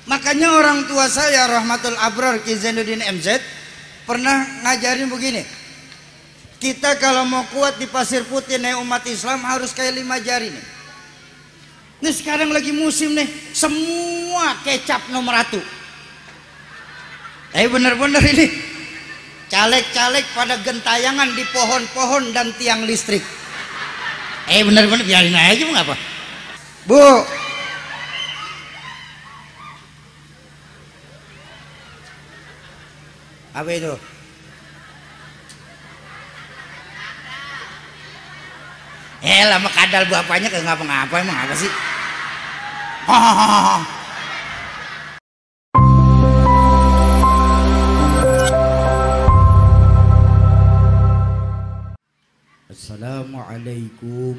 Makanya orang tua saya Rahmatul Abrar Ki Zainuddin MZ pernah ngajarin begini, kita kalau mau kuat di pasir putih nih umat Islam harus kayak 5 jari nih. Ini sekarang lagi musim nih, semua kecap nomor 1. Bener-bener ini caleg-caleg pada gentayangan di pohon-pohon dan tiang listrik. Bener-bener biarin aja mau ngapa. Bu, apa itu? Lama kadal bapaknya kayak ngapa-ngapa, emang apa sih? Assalamualaikum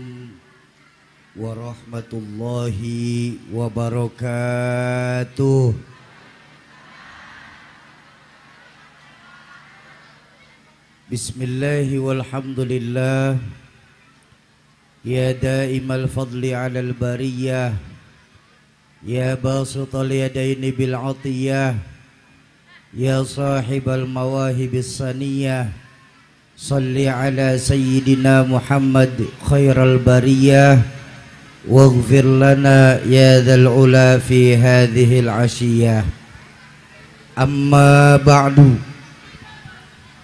warahmatullahi wabarakatuh. Bismillahi walhamdulillah. Ya daimal fadli alal bariyah, ya basital yadaini bil atiyah, ya sahibal mawahibis saniyah, salli ala sayyidina Muhammad khairal bariyah, waghfir lana ya dhal ula fi hadhil ashiyah. Amma ba'du.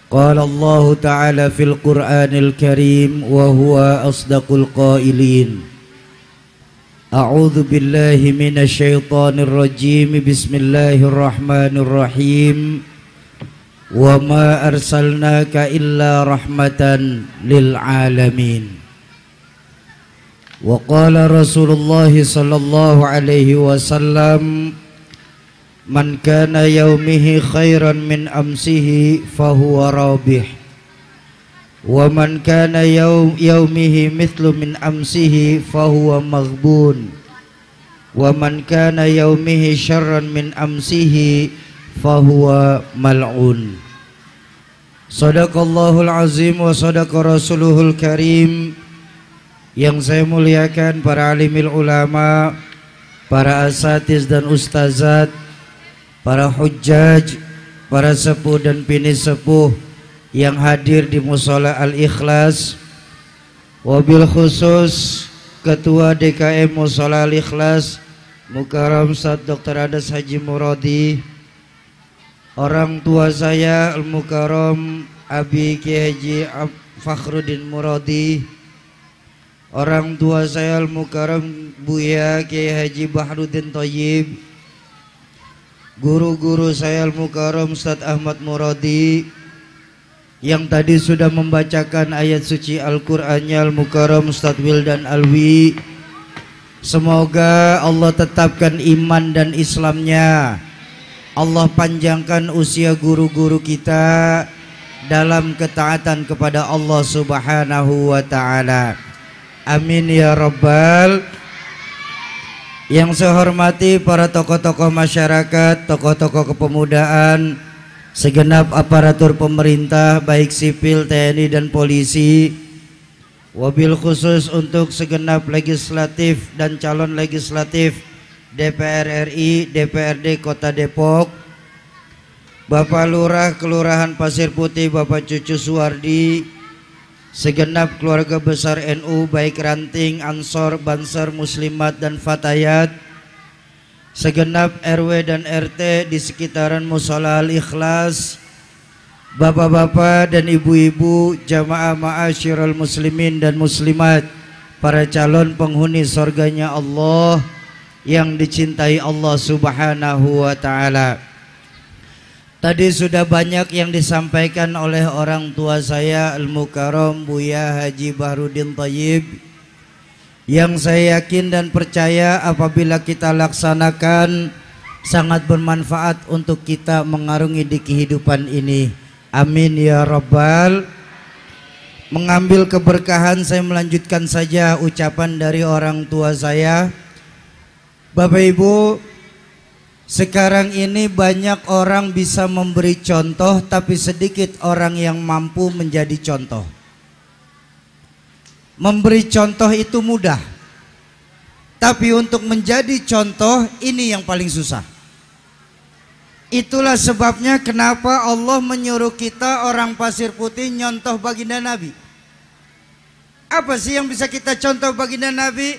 قال الله تعالى في القرآن الكريم وهو أصدق القائلين أعوذ بالله من الشيطان الرجيم بسم الله الرحمن الرحيم وما أرسلناك إلا رحمة للعالمين وقال رسول الله صلى الله عليه وسلم Man kana yaumihi khairan min amsihi fahuwa rabih, wa man kana yaumihi mithlu min amsihi fahuwa maghbun, wa man kana yaumihi syarran min amsihi fahuwa mal'un. Sadaqallahul azim wa sadaqa rasuluhul karim. Yang saya muliakan para alimil ulama, para asatiz dan ustazat, para hujjaj, para sepuh dan bini sepuh yang hadir di Mushola Al-Ikhlas, wabil khusus Ketua DKM Mushola Al-Ikhlas Mukarram Ustadz Dr. Adas Haji Muradi, orang tua saya Al-Mukarram Abi Kiai Haji Fakhruddin Muradi, orang tua saya Al-Mukarram Buya Kiai Haji Bahruddin Thayyib, guru-guru saya Al-Mukarram Ustadz Ahmad Muradi yang tadi sudah membacakan ayat suci Al-Qur'annya Al-Mukarram Ustadz Wildan Alwi. Semoga Allah tetapkan iman dan Islamnya, Allah panjangkan usia guru-guru kita dalam ketaatan kepada Allah Subhanahu wa ta'ala. Amin ya rabbal. Yang saya hormati para tokoh-tokoh masyarakat, tokoh-tokoh kepemudaan, segenap aparatur pemerintah baik sipil, TNI dan polisi, wabil khusus untuk segenap legislatif dan calon legislatif DPR RI, DPRD Kota Depok, Bapak Lurah Kelurahan Pasir Putih Bapak Cucu Suwardi, segenap keluarga besar NU baik ranting, ansor, bansar, muslimat dan fatayat, segenap RW dan RT di sekitaran Mushola Al-Ikhlas, bapak-bapak dan ibu-ibu, jamaah ma'asyiral muslimin dan muslimat, para calon penghuni surganya Allah yang dicintai Allah Subhanahu wa ta'ala. Tadi sudah banyak yang disampaikan oleh orang tua saya Al-Mukarram Buya Haji Bahruddin Thayyib, yang saya yakin dan percaya apabila kita laksanakan sangat bermanfaat untuk kita mengarungi di kehidupan ini. Amin ya rabbal. Mengambil keberkahan, saya melanjutkan saja ucapan dari orang tua saya. Bapak Ibu, sekarang ini banyak orang bisa memberi contoh, tapi sedikit orang yang mampu menjadi contoh. Memberi contoh itu mudah, tapi untuk menjadi contoh ini yang paling susah. Itulah sebabnya kenapa Allah menyuruh kita orang pasir putih nyontoh baginda Nabi. Apa sih yang bisa kita contoh baginda Nabi?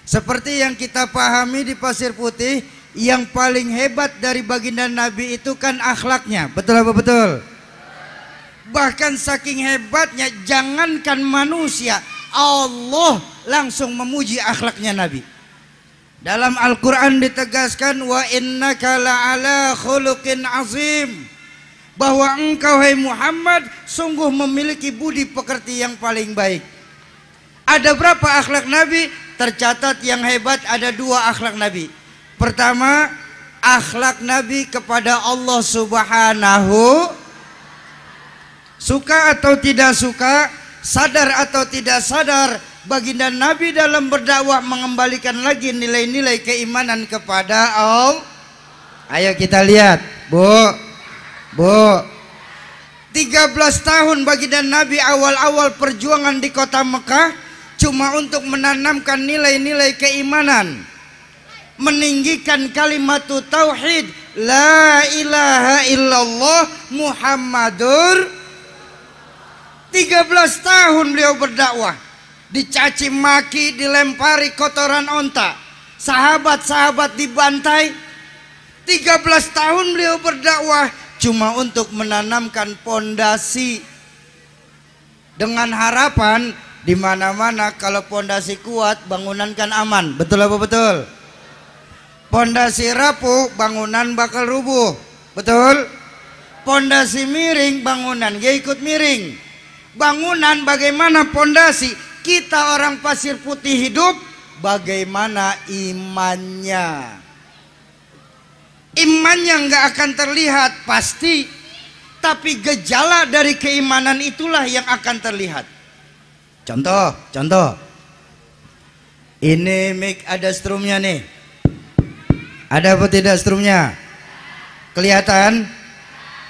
Seperti yang kita pahami di pasir putih, yang paling hebat dari baginda Nabi itu kan akhlaknya. Betul apa betul? Bahkan saking hebatnya, jangankan manusia, Allah langsung memuji akhlaknya Nabi. Dalam Al-Quran ditegaskan, wa innaka la'ala khuluqin azim, bahwa engkau hai Muhammad sungguh memiliki budi pekerti yang paling baik. Ada berapa akhlak Nabi? Tercatat yang hebat ada 2 akhlak Nabi. Pertama, akhlak Nabi kepada Allah Subhanahu. Suka atau tidak suka, sadar atau tidak sadar, baginda Nabi dalam berdakwah mengembalikan lagi nilai-nilai keimanan kepada Allah. Ayo kita lihat, Bu. 13 tahun baginda Nabi awal-awal perjuangan di kota Mekah cuma untuk menanamkan nilai-nilai keimanan, meninggikan kalimat tauhid, la ilaha illallah Muhammadur. 13 tahun beliau berdakwah, dicaci maki, dilempari kotoran onta, sahabat-sahabat dibantai. 13 tahun beliau berdakwah cuma untuk menanamkan pondasi, dengan harapan di mana-mana kalau pondasi kuat bangunan kan aman. Betul apa betul? Pondasi rapuh bangunan bakal rubuh. Betul? Pondasi miring bangunan dia ikut miring. Bangunan bagaimana pondasi? Kita orang pasir putih hidup, bagaimana imannya? Imannya nggak akan terlihat pasti, tapi gejala dari keimanan itulah yang akan terlihat. Contoh. Ini mic ada strumnya nih. Ada apa tidak strumnya? Kelihatan?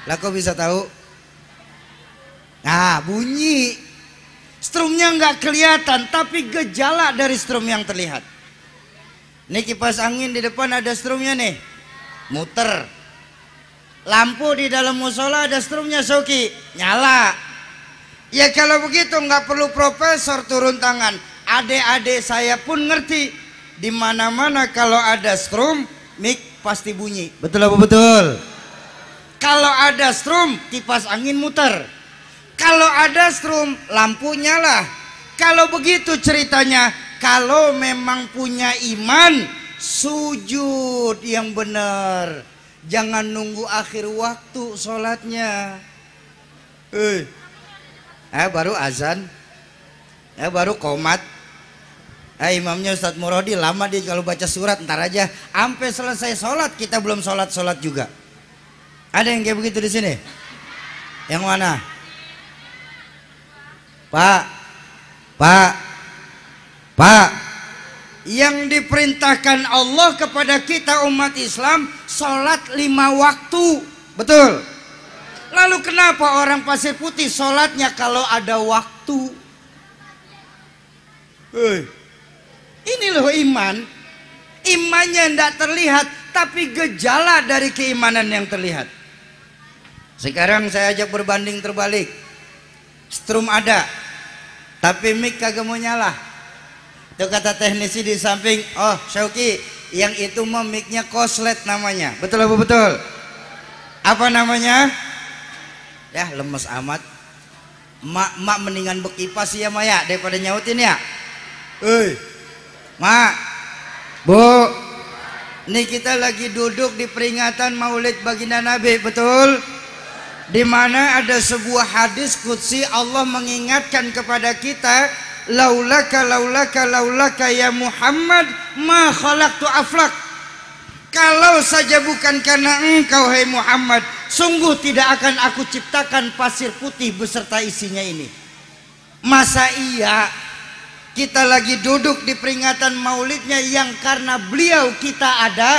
Lah kok bisa tahu? Nah, bunyi. Strumnya nggak kelihatan, tapi gejala dari strum yang terlihat. Ini kipas angin di depan ada strumnya nih, muter. Lampu di dalam musola ada strumnya, Soki, nyala. Ya kalau begitu nggak perlu profesor turun tangan. Adik-adik saya pun ngerti. Di mana-mana kalau ada strum, mic pasti bunyi. Betul apa betul? Kalau ada strum, kipas angin muter. Kalau ada strum, lampu nyala. Kalau begitu ceritanya, kalau memang punya iman, sujud yang benar. Jangan nunggu akhir waktu sholatnya. Baru azan, baru qomat. Imamnya Ustadz Murodi lama dia kalau baca surat, ntar aja. Sampai selesai sholat kita belum sholat juga. Ada yang kayak begitu di sini? Yang mana? Pak, yang diperintahkan Allah kepada kita umat Islam sholat 5 waktu, betul? Lalu kenapa orang pasir putih sholatnya kalau ada waktu? Ini loh iman. Imannya tidak terlihat, tapi gejala dari keimanan yang terlihat. Sekarang saya ajak berbanding terbalik. Strum ada, tapi mic kagak mau nyala. Itu kata teknisi di samping, oh Syauki, yang itu mah mic-nya koslet namanya. Betul apa betul? Apa namanya? Ya lemes amat. Mak mendingan bekipas ya Maya daripada nyautin ya. Mak, Bu, ini kita lagi duduk di peringatan Maulid Baginda Nabi, betul? Di mana ada sebuah hadis qudsi Allah mengingatkan kepada kita, laulaka ya Muhammad ma khalaqtu aflak. Kalau saja bukan karena engkau hai Muhammad, sungguh tidak akan aku ciptakan pasir putih beserta isinya ini. Masa iya kita lagi duduk di peringatan maulidnya yang karena beliau kita ada,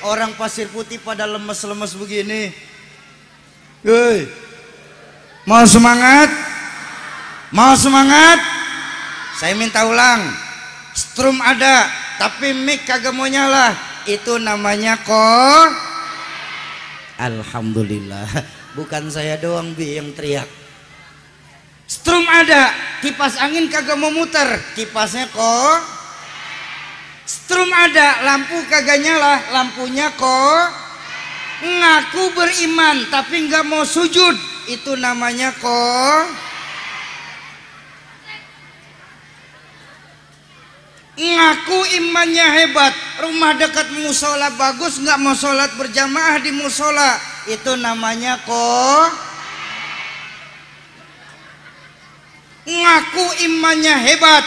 orang pasir putih pada lemes-lemes begini. Mau semangat? Mau semangat? Saya minta ulang. Strum ada, tapi mic kagak mau nyala. Itu namanya Alhamdulillah. Bukan saya doang Bi yang teriak. Strum ada, kipas angin kagak mau muter, kipasnya kok. Strum ada, lampu kagak nyala, lampunya kok. Ngaku beriman tapi nggak mau sujud, itu namanya kok. Ngaku imannya hebat, rumah dekat musola bagus, nggak mau sholat berjamaah di musola, itu namanya kok. Ngaku imannya hebat,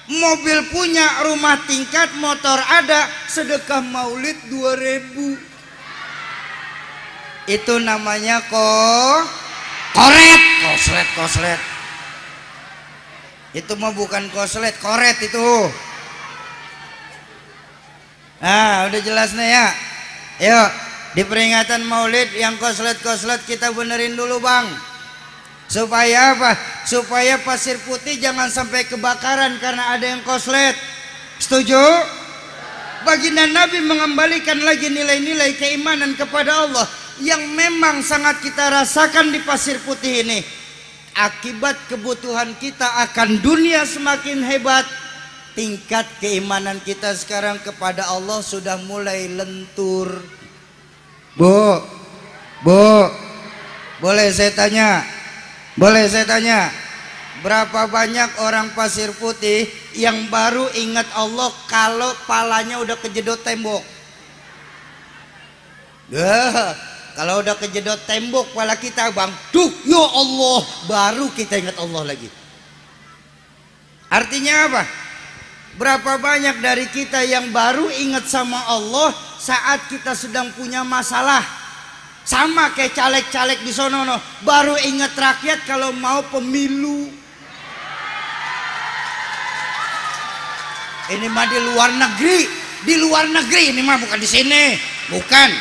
mobil punya, rumah tingkat, motor ada, sedekah maulid 2000, itu namanya kok. Koret, koslet. Itu mah bukan koslet, koret itu. Nah, udah jelas nih ya. Yuk, di peringatan maulid yang koslet kita benerin dulu bang. Supaya apa? Supaya pasir putih jangan sampai kebakaran karena ada yang koslet. Setuju? Baginda Nabi mengembalikan lagi nilai-nilai keimanan kepada Allah yang memang sangat kita rasakan di pasir putih ini. Akibat kebutuhan kita akan dunia semakin hebat, tingkat keimanan kita sekarang kepada Allah sudah mulai lentur. Bu, boleh saya tanya? Berapa banyak orang pasir putih yang baru ingat Allah kalau palanya udah kejedot tembok? Kalau udah kejedot tembok pala kita bang, duh ya Allah, baru kita ingat Allah lagi. Artinya apa? Berapa banyak dari kita yang baru ingat sama Allah saat kita sedang punya masalah? Sama kayak caleg-caleg di sono, baru ingat rakyat kalau mau pemilu. Ini mah di luar negeri ini mah, bukan di sini, bukan.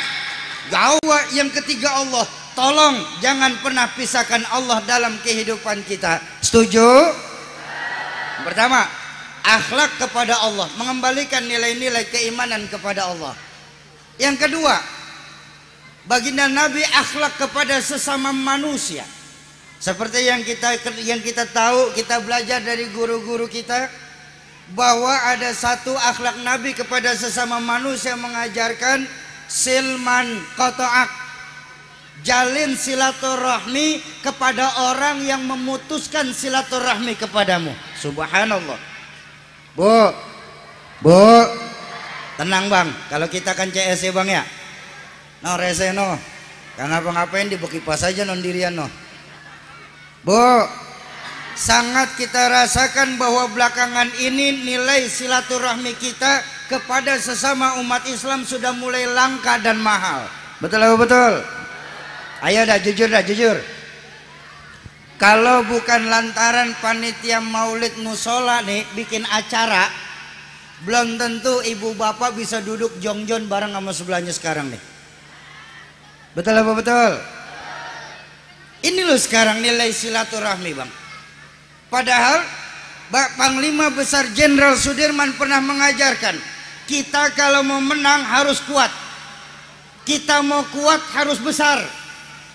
Gawa yang ketiga Allah, tolong jangan pernah pisahkan Allah dalam kehidupan kita. Setuju? Pertama, akhlak kepada Allah, mengembalikan nilai-nilai keimanan kepada Allah. Yang kedua, baginda Nabi akhlak kepada sesama manusia. Seperti yang kita tahu, kita belajar dari guru-guru kita bahwa ada satu akhlak Nabi kepada sesama manusia, mengajarkan silman qata'ak, jalin silaturahmi kepada orang yang memutuskan silaturahmi kepadamu. Subhanallah. Bu, tenang bang, kalau kita kan CS ya bang ya, no rese no, karena ngapain dibeki pas aja non dirian no. Bu, sangat kita rasakan bahwa belakangan ini nilai silaturahmi kita kepada sesama umat Islam sudah mulai langka dan mahal. Betul apa betul? Ayo dah jujur. Kalau bukan lantaran panitia maulid musola nih bikin acara, belum tentu ibu bapak bisa duduk jongjon bareng sama sebelahnya sekarang nih. Betul apa betul? Ini loh sekarang nilai silaturahmi bang. Padahal Panglima Besar Jenderal Sudirman pernah mengajarkan, kita kalau mau menang harus kuat. Kita mau kuat harus besar.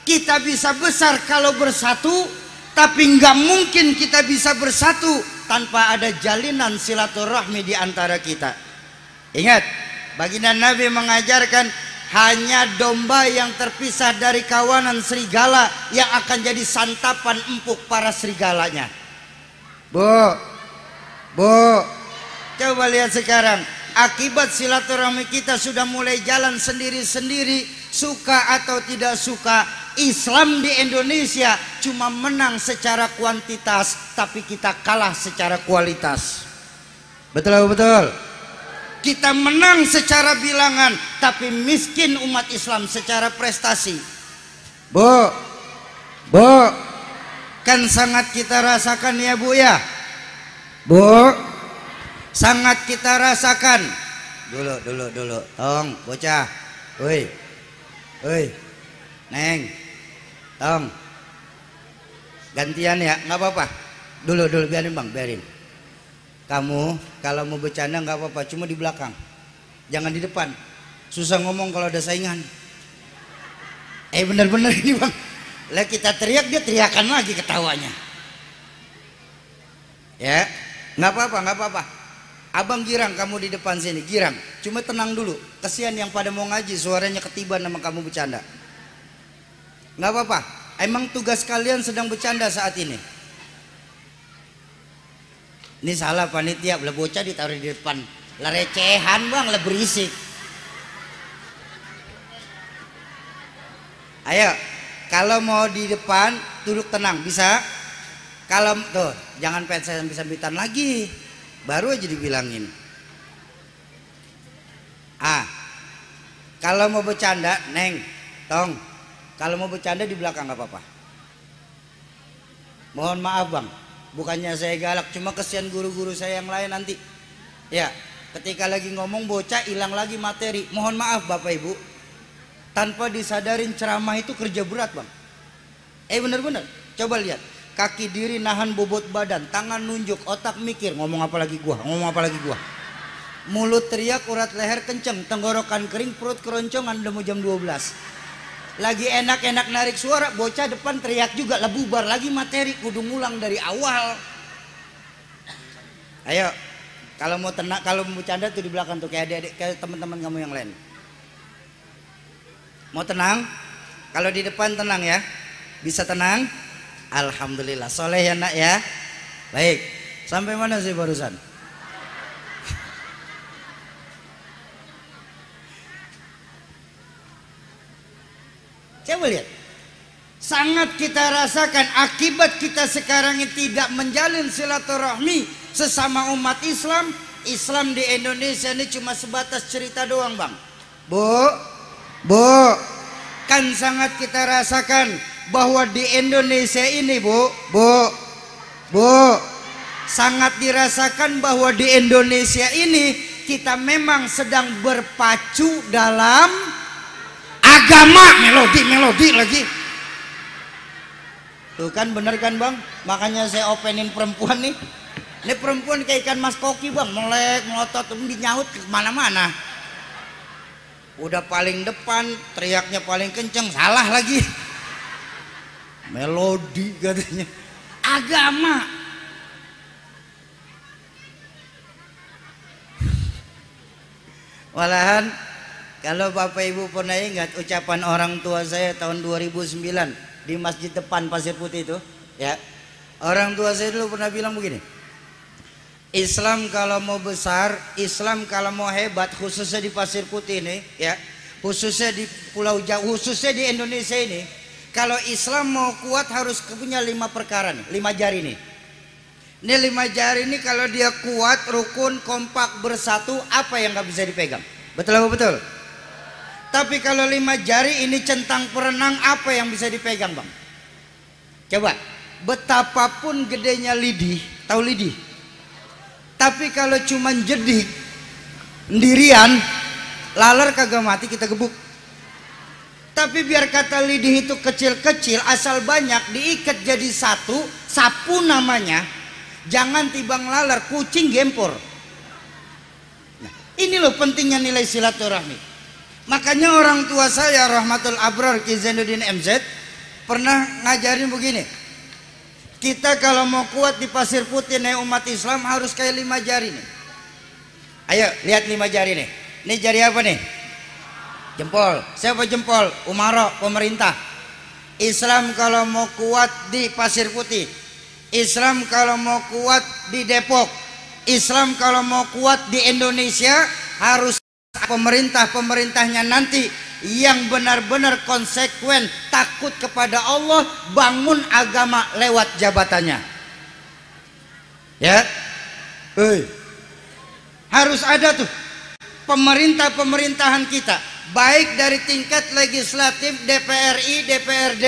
Kita bisa besar kalau bersatu, tapi nggak mungkin kita bisa bersatu tanpa ada jalinan silaturahmi di antara kita. Ingat, baginda Nabi mengajarkan hanya domba yang terpisah dari kawanan serigala yang akan jadi santapan empuk para serigalanya. Bu, coba lihat sekarang. Akibat silaturahmi kita sudah mulai jalan sendiri-sendiri. Suka atau tidak suka, Islam di Indonesia cuma menang secara kuantitas, tapi kita kalah secara kualitas. Betul atau betul? Kita menang secara bilangan, tapi miskin umat Islam secara prestasi. Bu, kan sangat kita rasakan ya bu ya. Bu, sangat kita rasakan. Dulu. Tong, bocah. Woi. Neng. Tong. Gantian ya, nggak apa-apa. Dulu biarin. Kamu kalau mau bercanda nggak apa-apa, cuma di belakang. Jangan di depan. Susah ngomong kalau ada saingan. Bener-bener ini bang. Lah kita teriak dia teriakan lagi ketawanya. Ya, nggak apa-apa, nggak apa-apa. Abang girang kamu di depan sini, girang. Cuma tenang dulu. Kesian yang pada mau ngaji suaranya ketiban sama kamu bercanda. Nggak apa-apa. Emang tugas kalian sedang bercanda saat ini. Ini salah panitia, lah bocah ditaruh di depan. Lah recehan bang, lah berisik. Ayo, kalau mau di depan duduk tenang, bisa? Kalau tuh, jangan pengen sambitan lagi. Baru aja dibilangin. Kalau mau bercanda, Neng, Tong. Kalau mau bercanda di belakang nggak apa-apa. Mohon maaf bang, bukannya saya galak, cuma kesian guru-guru saya yang lain nanti. Ya, ketika lagi ngomong bocah hilang lagi materi. Mohon maaf bapak ibu. Tanpa disadarin ceramah itu kerja berat bang. Bener-bener. Coba lihat. Kaki diri nahan bobot badan, tangan nunjuk, otak mikir. Ngomong apa lagi gua? Ngomong apa lagi gua? Mulut teriak, urat leher kenceng, tenggorokan kering, perut keroncongan. Udah mau jam 12. Lagi enak-enak narik suara, bocah depan teriak juga. Lah bubar lagi materi, kudu ngulang dari awal. Ayo, kalau mau tenang, kalau mau bercanda tuh di belakang tuh kayak adik-adik, kayak teman-teman kamu yang lain. Mau tenang? Kalau di depan tenang ya. Bisa tenang? Alhamdulillah. Soleh ya nak ya. Baik. Sampai mana sih barusan? Coba lihat. Sangat kita rasakan akibat kita sekarang ini tidak menjalin silaturahmi sesama umat Islam. Islam di Indonesia ini cuma sebatas cerita doang bang. Bu, kan sangat kita rasakan bahwa di Indonesia ini bu, sangat dirasakan bahwa di Indonesia ini kita memang sedang berpacu dalam agama. Melodi lagi. Tuh kan bener kan bang, makanya saya openin perempuan nih. Ini perempuan kayak ikan mas koki bang, melek, melotot, dinyaut ke mana-mana. Udah paling depan, teriaknya paling kenceng, salah lagi. Melodi katanya. Agama. Malahan kalau Bapak Ibu pernah ingat ucapan orang tua saya tahun 2009 di masjid depan Pasir Putih itu, ya. Orang tua saya dulu pernah bilang begini. Islam kalau mau besar, Islam kalau mau hebat, khususnya di Pasir Putih ini, ya, khususnya di Pulau Jawa, khususnya di Indonesia ini, kalau Islam mau kuat harus punya 5 perkara nih, 5 jari nih. Ini 5 jari ini kalau dia kuat, rukun, kompak, bersatu, apa yang nggak bisa dipegang? Betul apa betul? Tapi kalau 5 jari ini centang perenang, apa yang bisa dipegang bang? Coba, betapapun gedenya lidi, tahu lidi? Tapi kalau cuman jedik sendirian, laler kagak mati kita gebuk. Tapi biar kata lidih itu kecil-kecil, asal banyak diikat jadi satu, sapu namanya. Jangan tibang laler, kucing gempor. Nah, ini loh pentingnya nilai silaturahmi. Makanya orang tua saya Rahmatul Abrar Ki Zainuddin MZ pernah ngajarin begini. Kita kalau mau kuat di Pasir Putih nih umat Islam harus kayak 5 jari nih. Ayo lihat 5 jari nih. Ini jari apa nih? Jempol. Siapa jempol? Umaro, pemerintah. Islam kalau mau kuat di Pasir Putih, Islam kalau mau kuat di Depok, Islam kalau mau kuat di Indonesia, harus pemerintah-pemerintahnya nanti yang benar-benar konsekuen, takut kepada Allah, bangun agama lewat jabatannya. Ya, harus ada tuh pemerintah-pemerintahan kita, baik dari tingkat legislatif, DPRI, DPRD,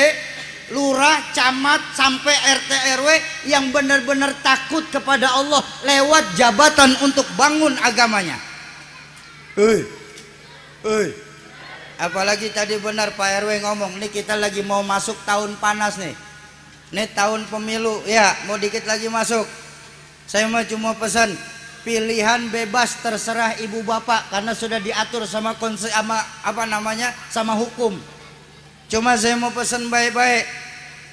lurah, camat, sampai RT RW yang benar-benar takut kepada Allah lewat jabatan untuk bangun agamanya. Apalagi tadi benar Pak RW ngomong, nih kita lagi mau masuk tahun panas nih. Nih tahun pemilu, ya mau dikit lagi masuk. Saya mah cuma pesan, pilihan bebas terserah ibu bapak karena sudah diatur sama sama hukum. Cuma saya mau pesan baik-baik.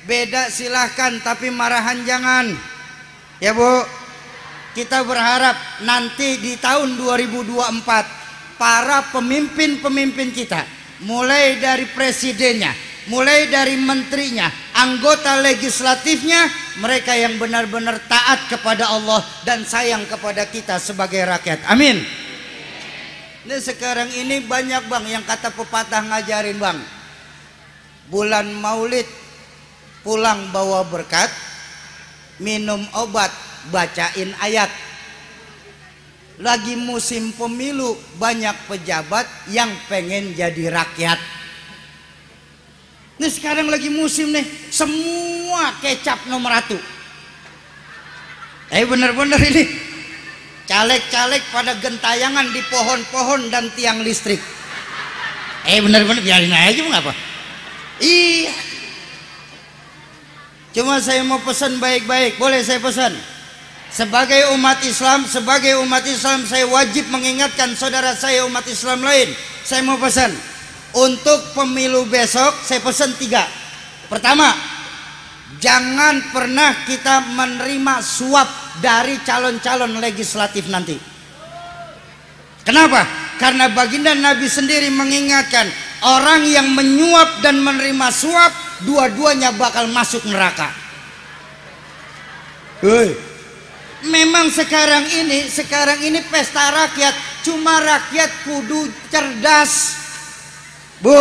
Beda silahkan, tapi marahan jangan. Ya Bu, kita berharap nanti di tahun 2024 para pemimpin-pemimpin kita, mulai dari presidennya, mulai dari menterinya, anggota legislatifnya, mereka yang benar-benar taat kepada Allah dan sayang kepada kita sebagai rakyat. Amin. Ini sekarang ini banyak bang yang kata pepatah ngajarin bang, bulan Maulid pulang bawa berkat, minum obat bacain ayat. Lagi musim pemilu, banyak pejabat yang pengen jadi rakyat. Ini sekarang lagi musim nih, semua kecap nomor 1. Bener-bener ini caleg-caleg pada gentayangan di pohon-pohon dan tiang listrik. Bener-bener biarin aja mengapa? Iya. Cuma saya mau pesan baik-baik, boleh saya pesan? Sebagai umat Islam saya wajib mengingatkan saudara saya umat Islam lain. Saya mau pesan, untuk pemilu besok saya pesan 3. Pertama, jangan pernah kita menerima suap dari calon-calon legislatif nanti. Kenapa? Karena baginda Nabi sendiri mengingatkan, orang yang menyuap dan menerima suap, dua-duanya bakal masuk neraka. Memang sekarang ini pesta rakyat, cuma rakyat kudu cerdas. Bu,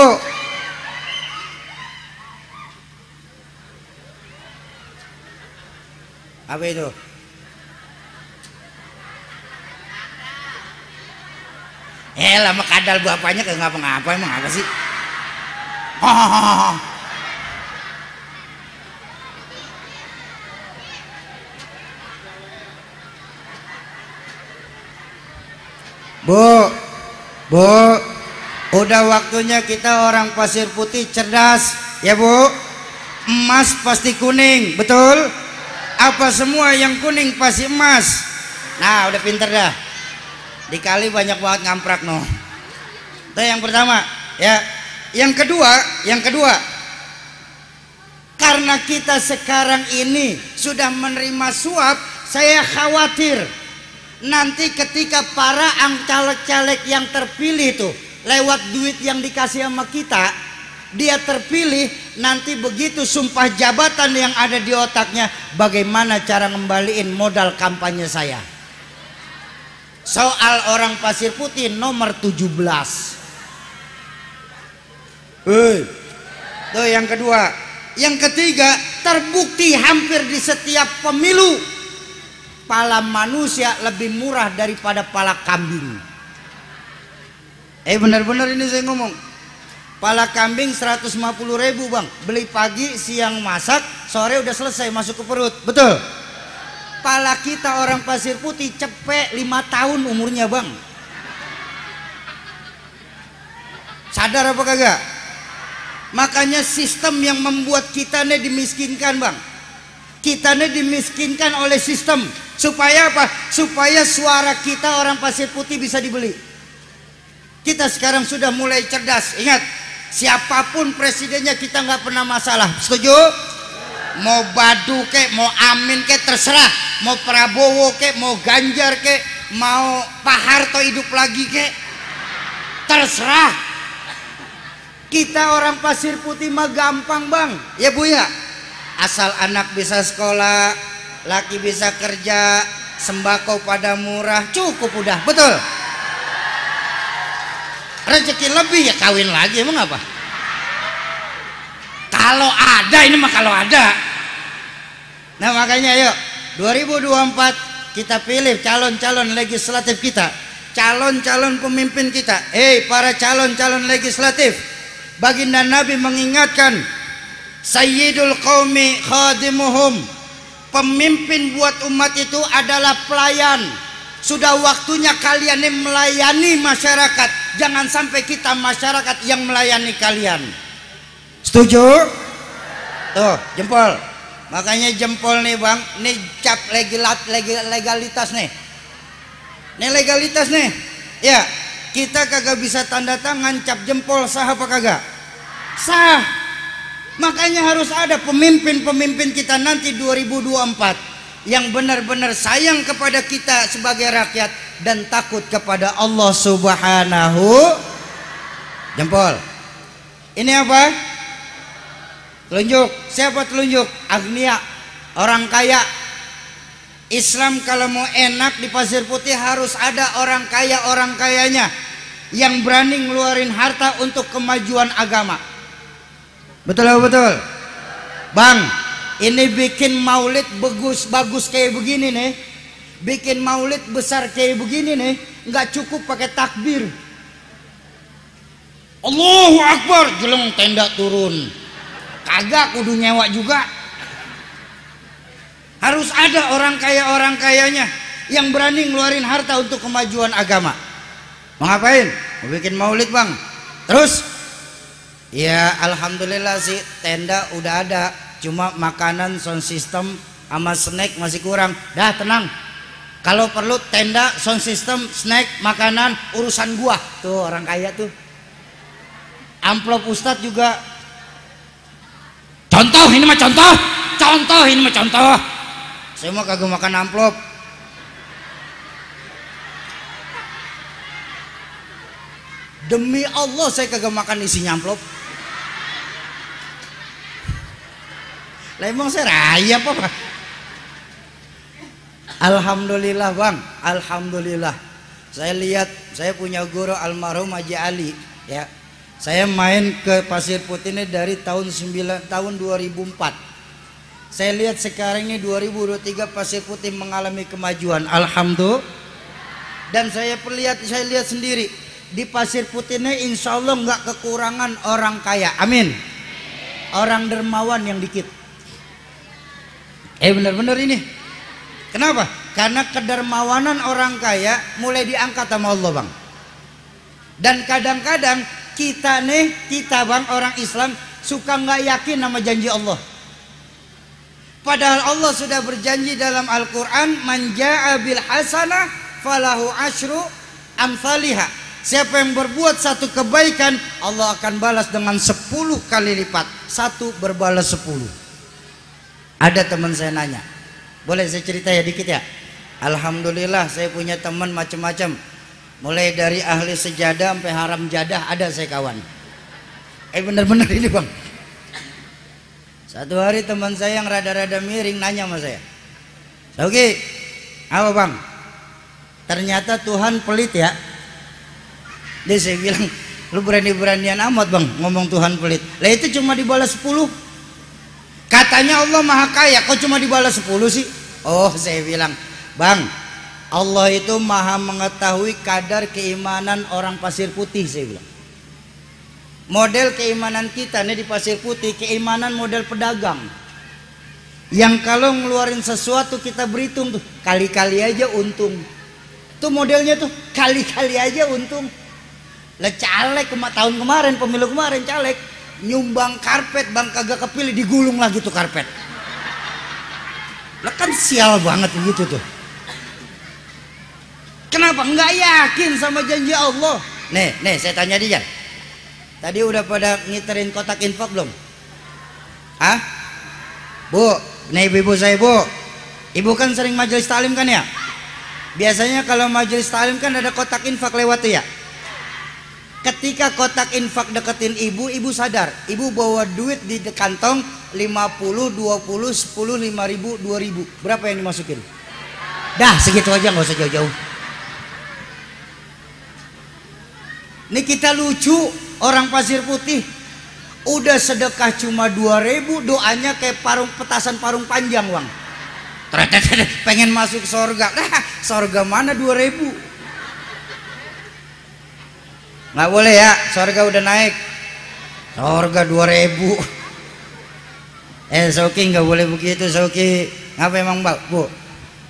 apa itu? Lama kadal bapaknya kayak ngapa-ngapa, emang apa sih? Bu, udah waktunya kita orang Pasir Putih cerdas, ya Bu. Emas pasti kuning, betul? Apa semua yang kuning pasti emas. Nah, udah pinter dah. Dikali banyak banget ngamprak noh. Itu yang pertama, ya. Yang kedua, karena kita sekarang ini sudah menerima suap, saya khawatir nanti ketika para caleg-caleg yang terpilih itu lewat duit yang dikasih sama kita, dia terpilih, nanti begitu sumpah jabatan yang ada di otaknya, bagaimana cara ngembaliin modal kampanye saya. Soal orang Pasir Putih nomor 17. Tuh yang kedua. Yang ketiga, terbukti hampir di setiap pemilu pala manusia lebih murah daripada pala kambing. Benar-benar ini saya ngomong. Pala kambing 150.000 bang, beli pagi siang masak, sore udah selesai masuk ke perut, betul? Pala kita orang Pasir Putih cepet 5 tahun umurnya bang. Sadar apa kagak? Makanya sistem yang membuat kita nih dimiskinkan bang. Kita nih dimiskinkan oleh sistem. Supaya apa? Supaya suara kita orang Pasir Putih bisa dibeli. Kita sekarang sudah mulai cerdas. Ingat, siapapun presidennya kita nggak pernah masalah. Setuju? Mau Badu kek, mau Amin kek, terserah. Mau Prabowo kek, mau Ganjar kek, mau Pak Harto hidup lagi kek, terserah. Kita orang Pasir Putih mah gampang bang, ya Bu ya. Asal anak bisa sekolah, laki bisa kerja, sembako pada murah, cukup udah, betul? Rezeki lebih ya kawin lagi, emang apa? Kalau ada, ini mah kalau ada. Nah makanya yuk 2024 kita pilih calon-calon legislatif kita, calon-calon pemimpin kita. Para calon-calon legislatif, baginda Nabi mengingatkan, Sayyidul qaumi khadimuhum, pemimpin buat umat itu adalah pelayan. Sudah waktunya kalian ini melayani masyarakat. Jangan sampai kita masyarakat yang melayani kalian. Setuju? Tuh jempol. Makanya jempol nih bang, nih cap legalitas nih. Ini legalitas nih. Ya, kita kagak bisa tanda tangan cap jempol sah apa kagak? Sah. Makanya harus ada pemimpin-pemimpin kita nanti 2024 yang benar-benar sayang kepada kita sebagai rakyat dan takut kepada Allah Subhanahu. Jempol. Ini apa? Telunjuk. Siapa telunjuk? Agnia, orang kaya. Islam kalau mau enak di Pasir Putih harus ada orang kayanya yang berani ngeluarin harta untuk kemajuan agama. Betul apa betul? Bang, ini bikin maulid bagus kayak begini nih, bikin maulid besar kayak begini nih, nggak cukup pakai takbir. Allahu Akbar, jeleng tenda turun. Kagak, kudu nyewa juga. Harus ada orang kayanya yang berani ngeluarin harta untuk kemajuan agama. Mau ngapain? Mau bikin maulid bang. Terus ya alhamdulillah sih tenda udah ada, cuma makanan sound system sama snack masih kurang. Dah tenang, kalau perlu tenda, sound system, snack, makanan urusan gua. Tuh orang kaya tuh. Amplop Ustadz juga. Contoh ini mah contoh. Saya mau kagak makan amplop. Demi Allah saya kagak makan isinya amplop. Lah emang saya raya apa? Alhamdulillah bang, alhamdulillah. Saya lihat, saya punya guru almarhum Haji Ali, ya. Saya main ke Pasir Putih ini dari tahun 2004. Saya lihat sekarang ini 2023 Pasir Putih mengalami kemajuan, alhamdulillah. Dan saya lihat sendiri di Pasir Putih ini insya Allah nggak kekurangan orang kaya, amin. Orang dermawan yang dikit. Benar-benar ini. Kenapa? Karena kedermawanan orang kaya mulai diangkat sama Allah bang. Dan kadang-kadang kita bang orang Islam suka nggak yakin sama janji Allah. Padahal Allah sudah berjanji dalam Al-Quran, man ja'a bil hasanah falahu asyru amsalihah. Siapa yang berbuat satu kebaikan, Allah akan balas dengan 10 kali lipat. Satu berbalas 10. Ada teman saya nanya, boleh saya cerita ya dikit ya? Alhamdulillah saya punya teman macam-macam, mulai dari ahli sejadah sampai haram jadah ada saya kawan. Bener-bener ini bang. Satu hari teman saya yang rada-rada miring nanya sama saya, oke, apa bang? Ternyata Tuhan pelit ya. Dia saya bilang, lu berani-beranian amat bang ngomong Tuhan pelit. Lah itu cuma dibalas 10. Katanya Allah maha kaya, kok cuma dibalas 10 sih? Oh saya bilang, bang, Allah itu maha mengetahui kadar keimanan orang Pasir Putih, saya bilang. Model keimanan kita nih di Pasir Putih, keimanan model pedagang. Yang kalau ngeluarin sesuatu kita berhitung tuh, kali-kali aja untung. Tuh modelnya tuh, kali-kali aja untung. Lah caleg tahun kemarin, pemilu kemarin caleg, nyumbang karpet bang kagak kepilih, digulung lagi tuh karpet. Lah kan sial banget begitu tuh. Kenapa? Nggak yakin sama janji Allah. Nih saya tanya dia. Tadi udah pada ngiterin kotak infak belum? Hah? Bu, nih ibu saya bu. Ibu kan sering majelis taklim kan ya? Biasanya kalau majelis taklim kan ada kotak infak lewat tuh ya. Ketika kotak infak deketin ibu, ibu sadar. Ibu bawa duit di kantong 50, 20, 10, 5.000, 2.000. Berapa yang dimasukin? Dah segitu aja, nggak usah jauh-jauh. Ini kita lucu. Orang Pasir Putih udah sedekah cuma 2.000, doanya kayak petasan parung panjang bang. Pengen masuk sorga. Sorga mana 2.000? Nggak boleh ya, sorga udah naik. Sorga 2.000. Sauki nggak boleh begitu Sauki. Ngapa emang bu?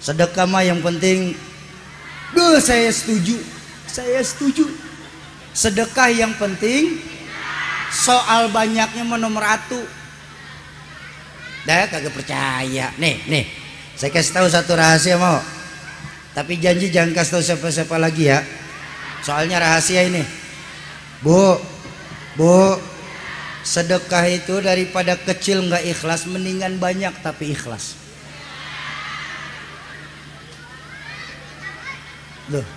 Sedekah mah yang penting. Saya setuju. Sedekah yang penting, soal banyaknya nomor 1. Dah kagak percaya. Nih, saya kasih tahu satu rahasia mau. Tapi janji jangan kasih tahu siapa-siapa lagi ya. Soalnya rahasia ini. Bu, Sedekah itu daripada kecil nggak ikhlas, mendingan banyak tapi ikhlas. Loh,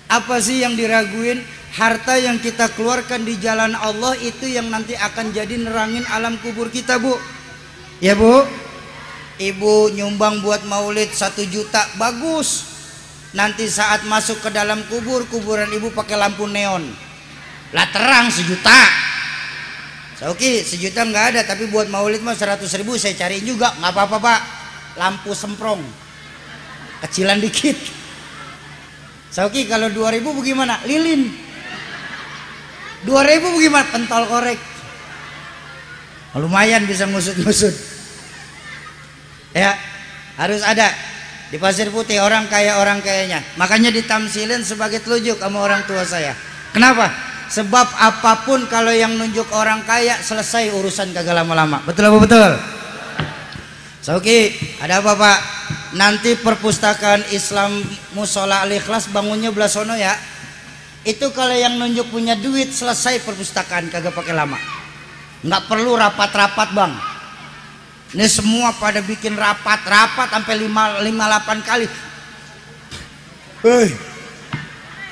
apa sih yang diraguin? Harta yang kita keluarkan di jalan Allah itu yang nanti akan jadi nerangin alam kubur kita, Bu. Ya, Bu. Ibu nyumbang buat maulid 1 juta, bagus. Nanti saat masuk ke dalam kubur, kuburan ibu pakai lampu neon. Lah terang 1 juta. Oke, 1 juta nggak ada, tapi buat maulid mah 100.000 saya cariin juga, nggak apa-apa, Pak. Lampu semprong, kecilan dikit. Oke, kalau 2.000 bagaimana? Lilin. 2.000 bagaimana? Pentol korek. Lumayan bisa ngusut-ngusut. Ya, harus ada di Pasir Putih orang kayanya. Makanya ditamsilin sebagai telunjuk sama orang tua saya. Kenapa? Sebab apapun kalau yang nunjuk orang kaya selesai urusan kagak lama-lama. Betul apa betul? Oke, ada apa, Pak? Nanti perpustakaan Islam Musola Al-Ikhlas bangunnya belah sono ya. Itu kalau yang nunjuk punya duit selesai perpustakaan kagak pakai lama. Nggak perlu rapat-rapat, Bang. Ini semua pada bikin rapat sampai 5-8 kali.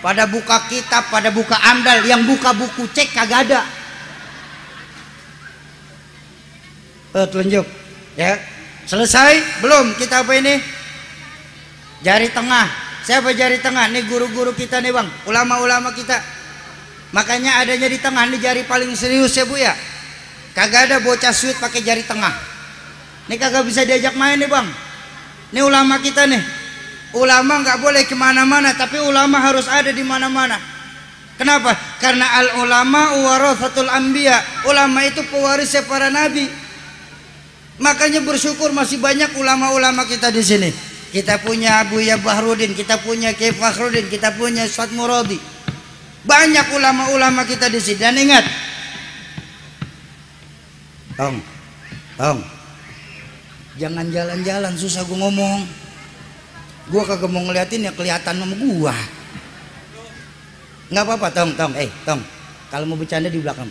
Pada buka kitab, pada buka amdal, yang buka buku cek kagak ada. Telunjuk ya. Selesai belum kita apa ini? Jari tengah. Siapa jari tengah? Nih guru-guru kita nih, Bang, ulama-ulama kita. Makanya adanya di tengah, nih jari paling serius ya, Bu ya. Kagak ada bocah sweet pakai jari tengah. Nih kagak bisa diajak main nih, Bang. Nih ulama kita nih. Ulama nggak boleh kemana-mana, tapi ulama harus ada di mana-mana. Kenapa? Karena al ulama warathatul anbiya. Ulama itu pewarisnya para nabi. Makanya bersyukur masih banyak ulama-ulama kita di sini. Kita punya Buya Bahrudin, kita punya Kiai Fakhruddin, kita punya Ustaz Muradi. Banyak ulama-ulama kita di sini. Dan ingat, tong, jangan jalan-jalan susah gue ngomong. Gue kagak mau ngeliatin ya kelihatan sama gue. Nggak apa-apa, tong. Kalau mau bercanda di belakang,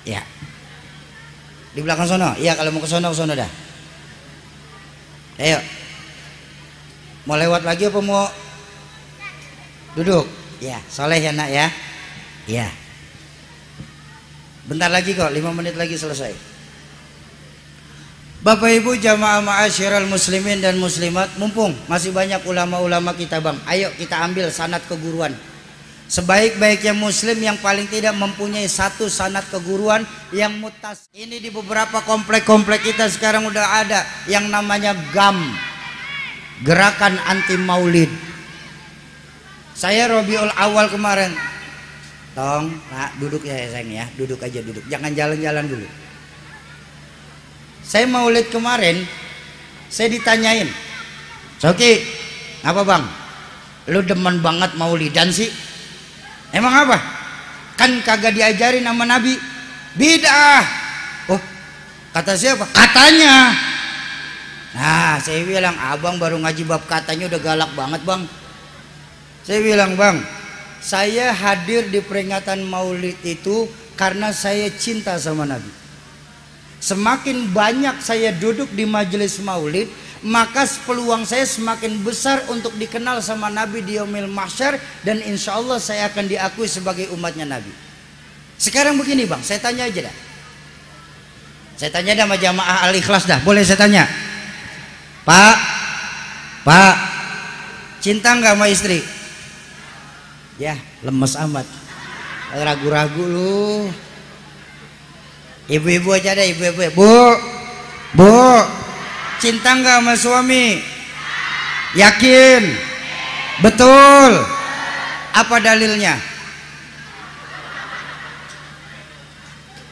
ya. Di belakang sono. Iya, kalau mau ke sono dah. Ayo. Mau lewat lagi apa mau duduk? Ya, soleh ya nak ya. Ya. Bentar lagi kok, 5 menit lagi selesai. Bapak Ibu jamaah ma'asyiral muslimin dan muslimat, mumpung masih banyak ulama-ulama kita, Bang. Ayo kita ambil sanad keguruan. Sebaik-baiknya muslim yang paling tidak mempunyai 1 sanad keguruan yang mutas. Ini di beberapa komplek-komplek kita sekarang udah ada yang namanya GAM, Gerakan Anti Maulid. Saya Rabiul Awal kemarin, tong, nah duduk ya sayang ya, duduk aja, duduk, jangan jalan-jalan dulu. Saya maulid kemarin, saya ditanyain, Soki, apa Bang? Lu demen banget maulidan sih? Emang apa? Kan kagak diajarin sama Nabi. Bid'ah. Oh, kata siapa? Katanya. Nah, saya bilang, abang baru ngaji bab katanya udah galak banget, Bang. Saya bilang, Bang, saya hadir di peringatan maulid itu karena saya cinta sama Nabi. Semakin banyak saya duduk di majelis maulid, maka peluang saya semakin besar untuk dikenal sama Nabi di yaumil mahsyar, dan insya Allah saya akan diakui sebagai umatnya Nabi. Sekarang begini Bang, saya tanya aja dah. Saya tanya dah sama jamaah Al-Ikhlas dah. Boleh saya tanya? Pak, cinta nggak sama istri? Ya, lemes amat. Ragu-ragu lu. Ibu-ibu aja deh, ibu-ibu. Bu, cinta nggak sama suami? Yakin? Betul? Apa dalilnya?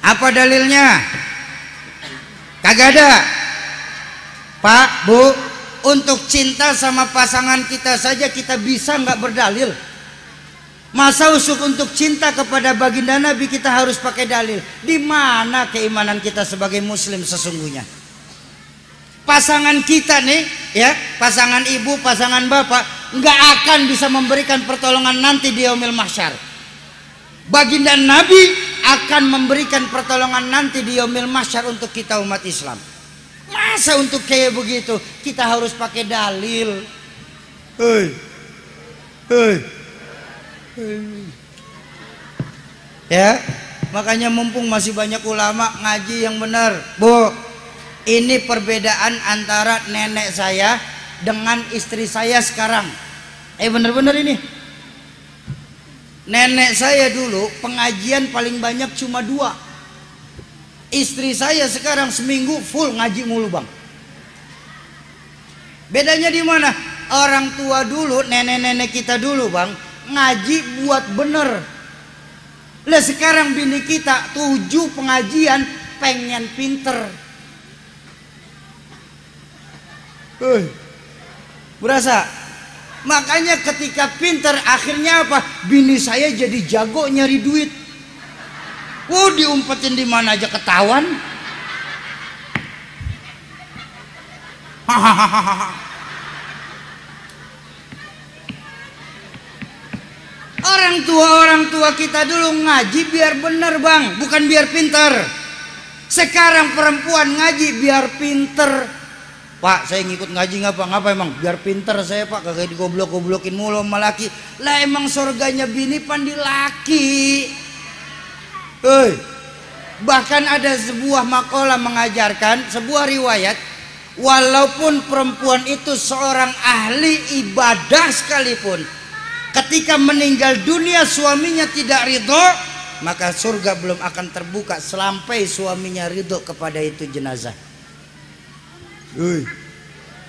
Apa dalilnya? Kagak ada. Pak, Bu, untuk cinta sama pasangan kita saja kita bisa nggak berdalil? Masa usuk untuk cinta kepada baginda Nabi kita harus pakai dalil? Di mana keimanan kita sebagai muslim sesungguhnya? Pasangan kita nih, ya, pasangan ibu, pasangan bapak, nggak akan bisa memberikan pertolongan nanti di yaumil mahsyar. Baginda Nabi akan memberikan pertolongan nanti di yaumil mahsyar untuk kita umat Islam. Masa untuk kayak begitu kita harus pakai dalil? Hei, hei, ya, makanya mumpung masih banyak ulama ngaji yang benar, Bu. Ini perbedaan antara nenek saya dengan istri saya sekarang. Bener-bener ini. Nenek saya dulu pengajian paling banyak cuma 2. Istri saya sekarang seminggu full ngaji mulu, Bang. Bedanya di mana? Orang tua dulu, nenek-nenek kita dulu, Bang, ngaji buat bener. Lah sekarang bini kita 7 pengajian pengen pinter. Berasa? Makanya ketika pinter akhirnya apa? Bini saya jadi jago nyari duit. Diumpetin di mana aja ketahuan. Orang tua kita dulu ngaji biar bener, Bang, bukan biar pinter. Sekarang perempuan ngaji biar pinter. Pak, saya ngikut ngaji ngapa emang? Biar pinter saya, Pak, kagak digoblok-goblokin mulu sama laki. Lah emang surganya bini pandi laki. Bahkan ada sebuah makalah mengajarkan, sebuah riwayat, walaupun perempuan itu seorang ahli ibadah sekalipun, ketika meninggal dunia suaminya tidak ridho, maka surga belum akan terbuka sampai suaminya ridho kepada itu jenazah.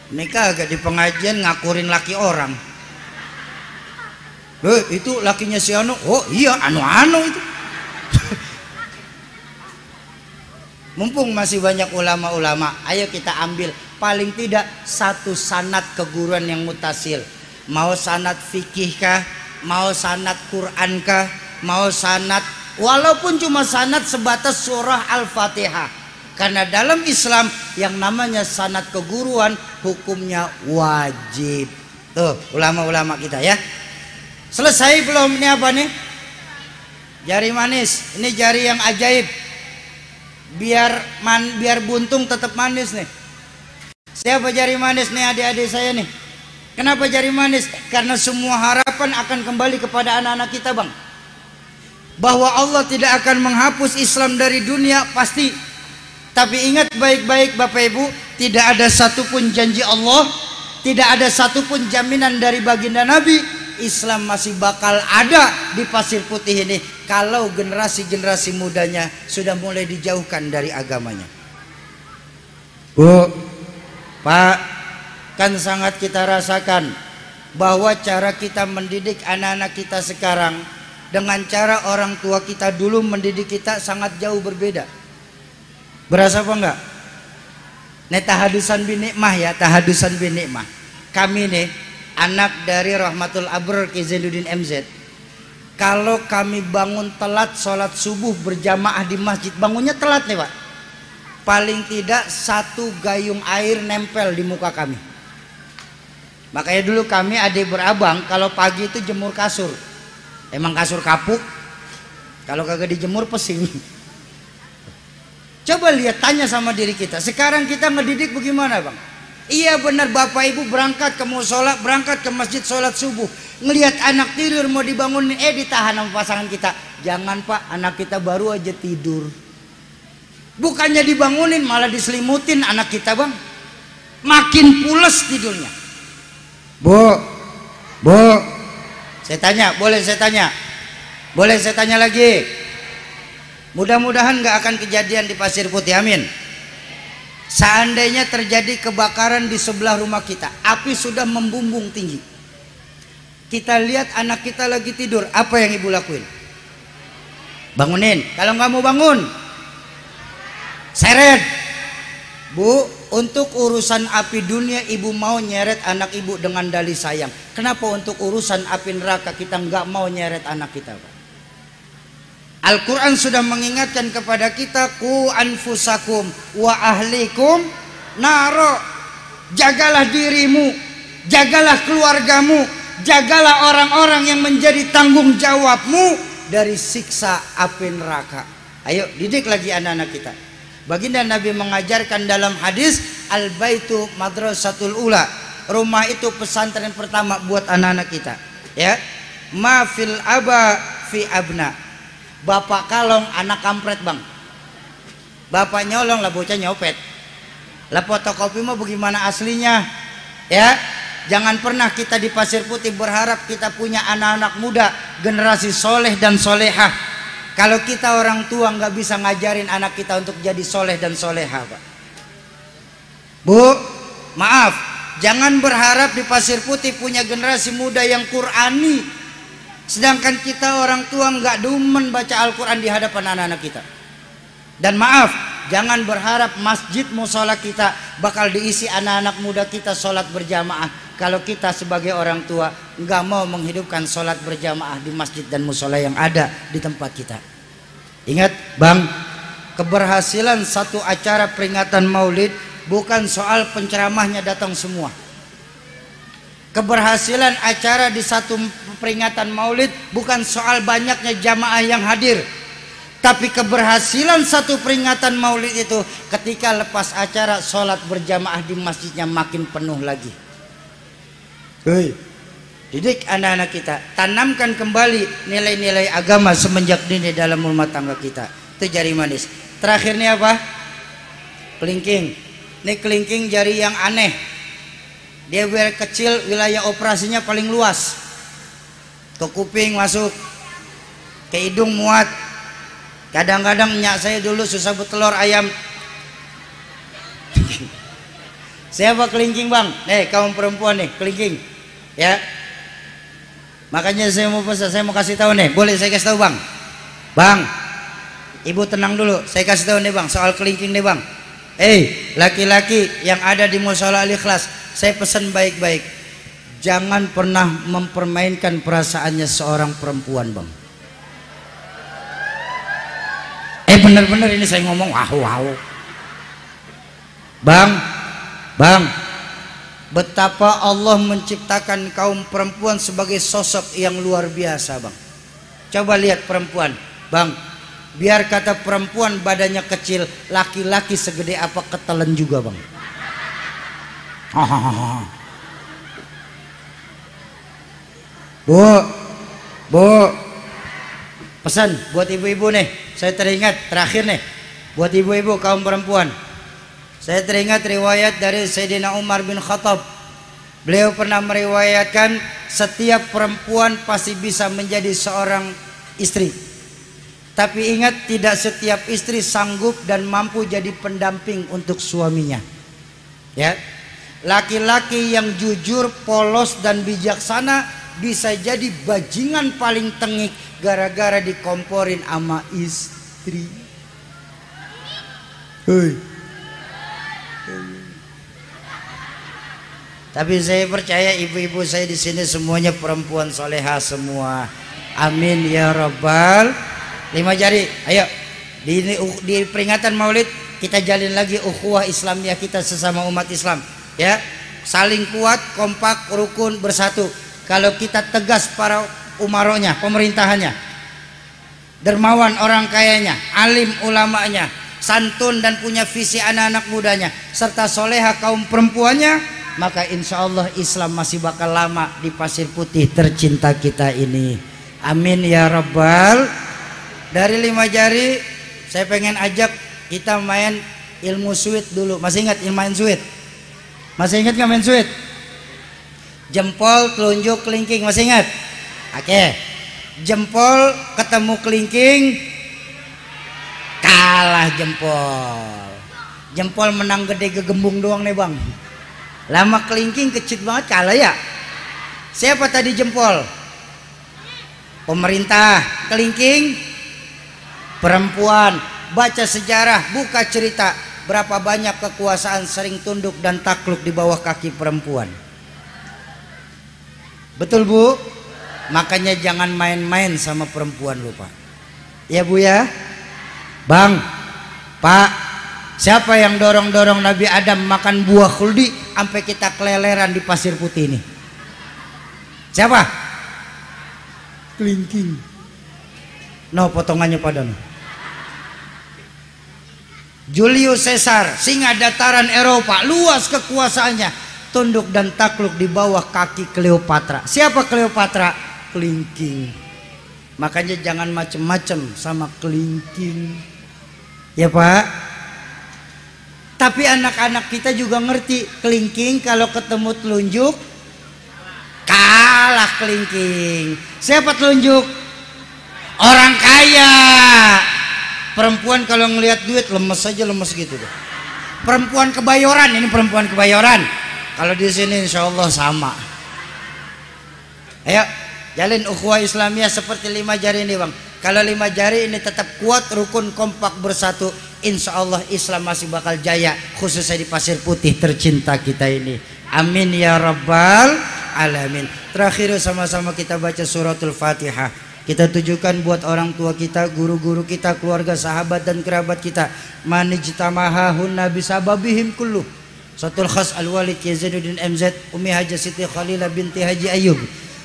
Ini kagak di pengajian ngakurin laki orang. Itu lakinya si Anu. Oh iya, anu itu. Mumpung masih banyak ulama-ulama, ayo kita ambil paling tidak satu sanad keguruan yang mutasil. Mau sanad fikih kah, mau sanad Quran kah, mau sanad, walaupun cuma sanad sebatas surah Al-Fatihah. Karena dalam Islam yang namanya sanad keguruan hukumnya wajib. Tuh ulama-ulama kita ya. Selesai belum? Ini apa nih? Jari manis. Ini jari yang ajaib. Biar buntung tetap manis nih. Siapa jari manis nih? Adik-adik saya nih. Kenapa jari manis? Karena semua harapan akan kembali kepada anak-anak kita, Bang. Bahwa Allah tidak akan menghapus Islam dari dunia, pasti. Tapi ingat baik-baik Bapak Ibu, tidak ada satupun janji Allah, tidak ada satupun jaminan dari baginda Nabi, Islam masih bakal ada di pasir putih ini kalau generasi-generasi mudanya sudah mulai dijauhkan dari agamanya. Bu, Pak, kan sangat kita rasakan bahwa cara kita mendidik anak-anak kita sekarang dengan cara orang tua kita dulu mendidik kita sangat jauh berbeda. Berasa apa enggak? Nih tahadusan bin nikmah ya, tahadusan bin nikmah. Kami nih anak dari Rahmatul Abrar Ki Zainuddin MZ. Kalau kami bangun telat sholat subuh berjamaah di masjid, bangunnya telat nih, Pak. Paling tidak 1 gayung air nempel di muka kami. Makanya dulu kami adik berabang kalau pagi itu jemur kasur. Emang kasur kapuk. Kalau kagak dijemur pesing. Coba lihat, tanya sama diri kita. Sekarang kita ngedidik bagaimana, Bang? Iya benar, Bapak Ibu berangkat ke musola, berangkat ke masjid sholat subuh, ngelihat anak tidur mau dibangunin, ditahan sama pasangan kita. Jangan, Pak, anak kita baru aja tidur. Bukannya dibangunin malah diselimutin anak kita, Bang. Makin pules tidurnya. Bu, saya tanya, boleh saya tanya? Boleh saya tanya lagi? Mudah-mudahan gak akan kejadian di Pasir Putih, amin. Seandainya terjadi kebakaran di sebelah rumah kita, api sudah membumbung tinggi, kita lihat anak kita lagi tidur, apa yang ibu lakuin? Bangunin. Kalau nggak mau bangun, seret. Bu, untuk urusan api dunia ibu mau nyeret anak ibu dengan dalih sayang. Kenapa untuk urusan api neraka kita nggak mau nyeret anak kita, Pak? Al-Quran sudah mengingatkan kepada kita, ku anfusakum wa ahlikum naro. Jagalah dirimu, jagalah keluargamu, jagalah orang-orang yang menjadi tanggung jawabmu dari siksa api neraka. Ayo didik lagi anak-anak kita. Baginda Nabi mengajarkan dalam hadis, al-baitu madrasatul ula. Rumah itu pesantren pertama buat anak-anak kita. Ya. Ma fil aba fi abna. Bapak kalong anak kampret, Bang. Bapak nyolong lah bocah nyopet. Lah fotokopi mah bagaimana aslinya? Ya. Jangan pernah kita di Pasir Putih berharap kita punya anak-anak muda generasi soleh dan solehah. Kalau kita orang tua nggak bisa ngajarin anak kita untuk jadi soleh dan solehah, Pak. Bu, maaf, jangan berharap di Pasir Putih punya generasi muda yang Qurani, sedangkan kita orang tua nggak demen baca Al-Quran di hadapan anak-anak kita. Dan maaf, jangan berharap masjid musola kita bakal diisi anak-anak muda kita sholat berjamaah kalau kita sebagai orang tua nggak mau menghidupkan sholat berjamaah di masjid dan musola yang ada di tempat kita. Ingat, Bang, keberhasilan satu acara peringatan Maulid bukan soal penceramahnya datang semua. Keberhasilan acara di satu peringatan Maulid bukan soal banyaknya jamaah yang hadir. Tapi keberhasilan satu peringatan Maulid itu ketika lepas acara sholat berjamaah di masjidnya makin penuh lagi. Hei, didik anak-anak kita, tanamkan kembali nilai-nilai agama semenjak dini dalam rumah tangga kita. Itu jari manis. Terakhirnya apa? Kelingking. Ini kelingking jari yang aneh. Dia biar kecil, wilayah operasinya paling luas. Ke kuping masuk, ke hidung muat. Kadang-kadang nyak saya dulu susah bertelur ayam. Siapa kelingking, Bang? Nih kaum perempuan nih kelingking, ya. Makanya saya mau pesan, saya mau kasih tahu nih. Boleh saya kasih tahu, Bang? Bang, ibu tenang dulu. Saya kasih tahu nih, Bang, soal kelingking nih, Bang. Laki-laki yang ada di Mushola Al-Ikhlas, saya pesan baik-baik. Jangan pernah mempermainkan perasaannya seorang perempuan, Bang. Bener-bener ini saya ngomong wow. Bang, betapa Allah menciptakan kaum perempuan sebagai sosok yang luar biasa, Bang. Coba lihat perempuan, Bang. Biar kata perempuan badannya kecil, laki-laki segede apa ketelen juga, Bang. Bu, pesan buat ibu-ibu nih. Saya teringat terakhir nih buat ibu-ibu kaum perempuan. Saya teringat riwayat dari Sayyidina Umar bin Khattab. Beliau pernah meriwayatkan setiap perempuan pasti bisa menjadi seorang istri. Tapi ingat, tidak setiap istri sanggup dan mampu jadi pendamping untuk suaminya. Ya. Laki-laki yang jujur, polos dan bijaksana bisa jadi bajingan paling tengik gara-gara dikomporin sama istri. Hei. Tapi saya percaya ibu-ibu saya di sini semuanya perempuan soleha semua. Amin ya rabbal. 5 jari. Ayo di peringatan Maulid kita jalin lagi ukhuwah Islamiyah kita sesama umat Islam. Ya, saling kuat, kompak, rukun, bersatu. Kalau kita tegas para umaronya, pemerintahannya, dermawan orang kayanya, alim ulamanya, santun dan punya visi anak-anak mudanya, serta soleha kaum perempuannya, maka insya Allah Islam masih bakal lama di Pasir Putih tercinta kita ini. Amin ya rabbal. Dari 5 jari saya pengen ajak kita main ilmu suit dulu. Masih ingat main suit? Masih ingat nggak main suit? Jempol, telunjuk, kelingking, masih ingat? Oke. Jempol ketemu kelingking, kalah jempol. Jempol menang gede gegembung doang nih, Bang. Lama kelingking kecil banget, kalah ya. Siapa tadi jempol? Pemerintah. Kelingking perempuan. Baca sejarah, buka cerita berapa banyak kekuasaan sering tunduk dan takluk di bawah kaki perempuan. Betul, Bu? Makanya jangan main-main sama perempuan, lu, Pak. Ya, Bu ya. Bang, Pak, siapa yang dorong-dorong Nabi Adam makan buah khuldi sampai kita keleleran di Pasir Putih ini? Siapa? Kelingking. No, potongannya pada no. Julius Caesar, singa dataran Eropa, luas kekuasaannya, tunduk dan takluk di bawah kaki Cleopatra. Siapa Cleopatra? Kelingking. Makanya jangan macem-macem sama kelingking. Ya Pak. Tapi anak-anak kita juga ngerti, kelingking kalau ketemu telunjuk kalah kelingking. Siapa telunjuk? Orang kaya. Perempuan kalau ngelihat duit lemes aja, lemes gitu deh. Perempuan Kebayoran, ini perempuan Kebayoran. Kalau di sini insya Allah sama. Ayo jalin ukhuwah Islamiyah seperti 5 jari ini bang. Kalau 5 jari ini tetap kuat, rukun, kompak, bersatu, insya Allah Islam masih bakal jaya, khususnya di Pasir Putih tercinta kita ini. Amin ya rabbal alamin. Terakhir sama-sama kita baca suratul Fatihah. Kita tujukan buat orang tua kita, guru-guru kita, keluarga, sahabat dan kerabat kita. Manijtamahahun nabi sababihim kulluh. Satul khas Al-Walid Yazidudin MZ, Umi Haji Siti Khalilah binti Haji Ayub.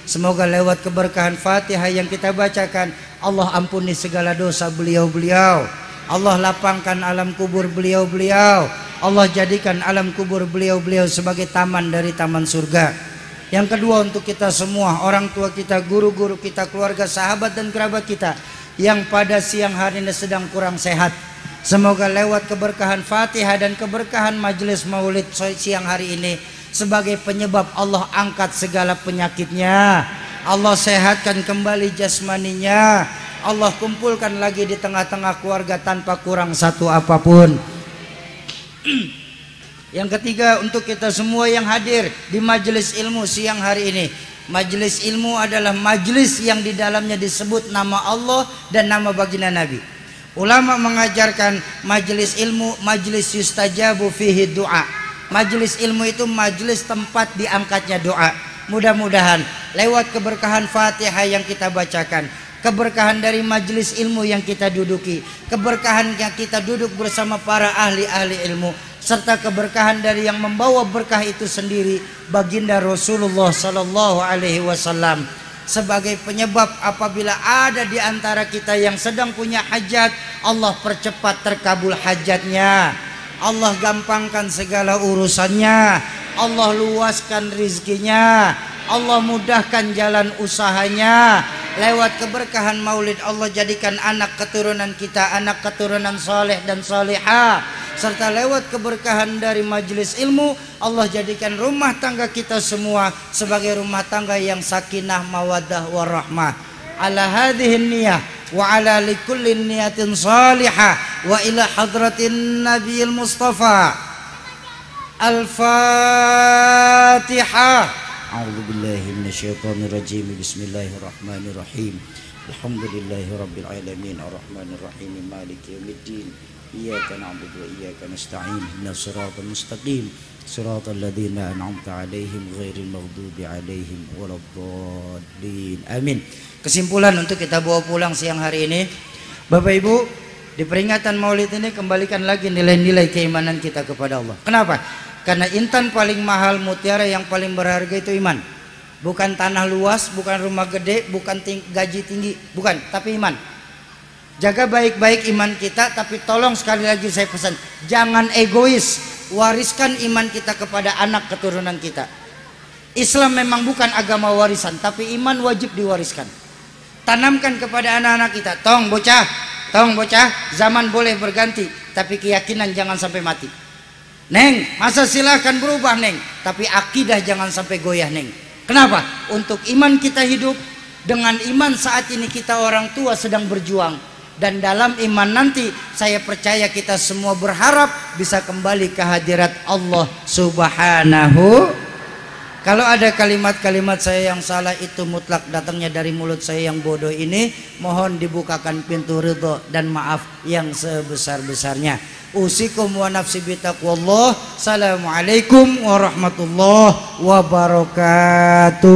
Semoga lewat keberkahan Fatihah yang kita bacakan, Allah ampuni segala dosa beliau-beliau. Allah lapangkan alam kubur beliau-beliau. Allah jadikan alam kubur beliau-beliau sebagai taman dari taman surga. Yang kedua, untuk kita semua, orang tua kita, guru-guru kita, keluarga, sahabat dan kerabat kita yang pada siang hari ini sedang kurang sehat, semoga lewat keberkahan Fatihah dan keberkahan majelis maulid siang hari ini sebagai penyebab Allah angkat segala penyakitnya, Allah sehatkan kembali jasmaninya, Allah kumpulkan lagi di tengah-tengah keluarga tanpa kurang satu apapun. Yang ketiga, untuk kita semua yang hadir di majelis ilmu siang hari ini. Majelis ilmu adalah majelis yang di dalamnya disebut nama Allah dan nama baginda Nabi. Ulama mengajarkan majelis ilmu, majelis yustajabu fihi doa. Majelis ilmu itu majelis tempat diangkatnya doa. Mudah-mudahan lewat keberkahan Fatihah yang kita bacakan, keberkahan dari majelis ilmu yang kita duduki, keberkahan yang kita duduk bersama para ahli-ahli ilmu, serta keberkahan dari yang membawa berkah itu sendiri, baginda Rasulullah sallallahu alaihi wasallam, sebagai penyebab apabila ada di antara kita yang sedang punya hajat, Allah percepat terkabul hajatnya, Allah gampangkan segala urusannya, Allah luaskan rizkinya, Allah mudahkan jalan usahanya. Lewat keberkahan maulid, Allah jadikan anak keturunan kita anak keturunan soleh dan solehah. Serta lewat keberkahan dari majelis ilmu, Allah jadikan rumah tangga kita semua sebagai rumah tangga yang sakinah, mawaddah, warahmah. Ala hadhihi niyah wa ala likulli niyatin salihah wa ila hadratin nabiyil mustafa. Al-Fatihah. A'udzu billahi minasyaitonir rajim. Bismillahirrahmanirrahim. Alhamdulillahi rabbil alamin arrahmanir rahim maliki yaumiddin. Iyyaka na'budu wa iyyaka nasta'in. Ihdinas siratal mustaqim. Siratal ladzina an'amta 'alaihim ghairil maghdubi 'alaihim waladdallin. Amin. Kesimpulan untuk kita bawa pulang siang hari ini, Bapak Ibu, di peringatan Maulid ini kembalikan lagi nilai-nilai keimanan kita kepada Allah. Kenapa? Karena intan paling mahal, mutiara yang paling berharga itu iman. Bukan tanah luas, bukan rumah gede, bukan gaji tinggi, bukan, tapi iman. Jaga baik-baik iman kita, tapi tolong sekali lagi saya pesan, jangan egois. Wariskan iman kita kepada anak keturunan kita. Islam memang bukan agama warisan, tapi iman wajib diwariskan. Tanamkan kepada anak-anak kita, tong bocah, zaman boleh berganti, tapi keyakinan jangan sampai mati. Neng, masa silahkan berubah neng, tapi akidah jangan sampai goyah neng. Kenapa? Untuk iman kita hidup. Dengan iman saat ini kita orang tua sedang berjuang, dan dalam iman nanti saya percaya kita semua berharap bisa kembali ke hadirat Allah Subhanahu. Kalau ada kalimat-kalimat saya yang salah, itu mutlak datangnya dari mulut saya yang bodoh ini. Mohon dibukakan pintu ridho dan maaf yang sebesar-besarnya. Usikum wa nafsi bitaqwallah. Assalamualaikum warahmatullahi wabarakatuh.